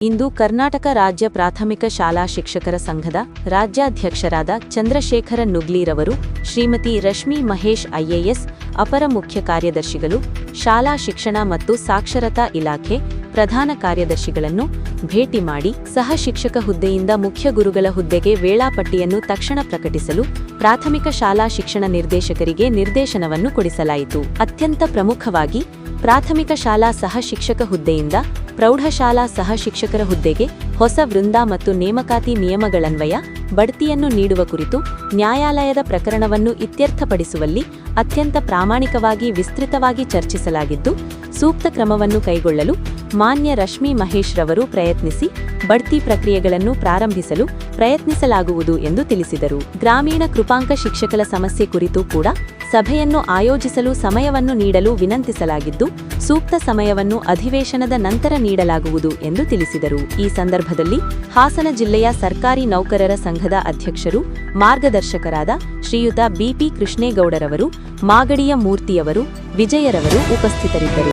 ಇಂದು ಕರ್ನಾಟಕ ರಾಜ್ಯ ಪ್ರಾಥಮಿಕ ಶಾಲಾ ಶಿಕ್ಷಕರ ಸಂಘದ ರಾಜ್ಯಾಧ್ಯಕ್ಷರಾದ ಚಂದ್ರಶೇಖರ ನುಗ್ಲೀರವರು ಶ್ರೀಮತಿ ರಶ್ಮಿ ಮಹೇಶ್ ಐಎಎಸ್ ಅಪರ ಮುಖ್ಯ ಕಾರ್ಯದರ್ಶಿಗಳು ಶಾಲಾ ಶಿಕ್ಷಣ ಮತ್ತು ಸಾಕ್ಷರತಾ ಇಲಾಖೆ ಪ್ರಧಾನ ಕಾರ್ಯದರ್ಶಿಗಳನ್ನು ಭೇಟಿ ಮಾಡಿ ಸಹ ಶಿಕ್ಷಕ ಹುದ್ದೆಯಿಂದ ಮುಖ್ಯ ಗುರುಗಳ ಹುದ್ದೆಗೆ ವೇಳಾಪಟ್ಟಿಯನ್ನು ತಕ್ಷಣ ಪ್ರಕಟಿಸಲು ಪ್ರಾಥಮಿಕ ಶಾಲಾ ಶಿಕ್ಷಣ ನಿರ್ದೇಶಕರಿಗೆ ನಿರ್ದೇಶನವನ್ನು ಕೊಡಿಸಲಾಯಿತು. ಅತ್ಯಂತ ಪ್ರಮುಖವಾಗಿ ಪ್ರಾಥಮಿಕ ಶಾಲಾ ಸಹ ಶಿಕ್ಷಕ ಹುದ್ದೆಯಿಂದ ಪ್ರೌಢಶಾಲಾ ಸಹ ಶಿಕ್ಷಕರ ಹುದ್ದೆಗೆ ಹೊಸ ವೃಂದ ಮತ್ತು ನೇಮಕಾತಿ ನಿಯಮಗಳನ್ವಯ ಬಡ್ತಿಯನ್ನು ನೀಡುವ ಕುರಿತು ನ್ಯಾಯಾಲಯದ ಪ್ರಕರಣವನ್ನು ಇತ್ಯರ್ಥಪಡಿಸುವಲ್ಲಿ ಅತ್ಯಂತ ಪ್ರಾಮಾಣಿಕವಾಗಿ ವಿಸ್ತೃತವಾಗಿ ಚರ್ಚಿಸಲಾಗಿದ್ದು, ಸೂಕ್ತ ಕ್ರಮವನ್ನು ಕೈಗೊಳ್ಳಲು ಮಾನ್ಯ ರಶ್ಮಿ ಮಹೇಶ್ ರವರು ಪ್ರಯತ್ನಿಸಿ ಬಡ್ತಿ ಪ್ರಕ್ರಿಯೆಗಳನ್ನು ಪ್ರಾರಂಭಿಸಲು ಪ್ರಯತ್ನಿಸಲಾಗುವುದು ಎಂದು ತಿಳಿಸಿದರು. ಗ್ರಾಮೀಣ ಕೃಪಾಂಕ ಶಿಕ್ಷಕರ ಸಮಸ್ಯೆ ಕುರಿತು ಕೂಡ ಸಭೆಯನ್ನು ಆಯೋಜಿಸಲು ಸಮಯವನ್ನು ನೀಡಲು ವಿನಂತಿಸಲಾಗಿದ್ದು, ಸೂಕ್ತ ಸಮಯವನ್ನು ಅಧಿವೇಶನದ ನಂತರ ನೀಡಲಾಗುವುದು ಎಂದು ತಿಳಿಸಿದರು. ಈ ಸಂದರ್ಭದಲ್ಲಿ ಹಾಸನ ಜಿಲ್ಲೆಯ ಸರ್ಕಾರಿ ನೌಕರರ ಸಂಘದ ಅಧ್ಯಕ್ಷರು ಮಾರ್ಗದರ್ಶಕರಾದ ಶ್ರೀಯುತ ಬಿಪಿ ಕೃಷ್ಣೇಗೌಡರವರು, ಮಾಗಡಿಯ ಮೂರ್ತಿಯವರು, ವಿಜಯರವರು ಉಪಸ್ಥಿತರಿದ್ದರು.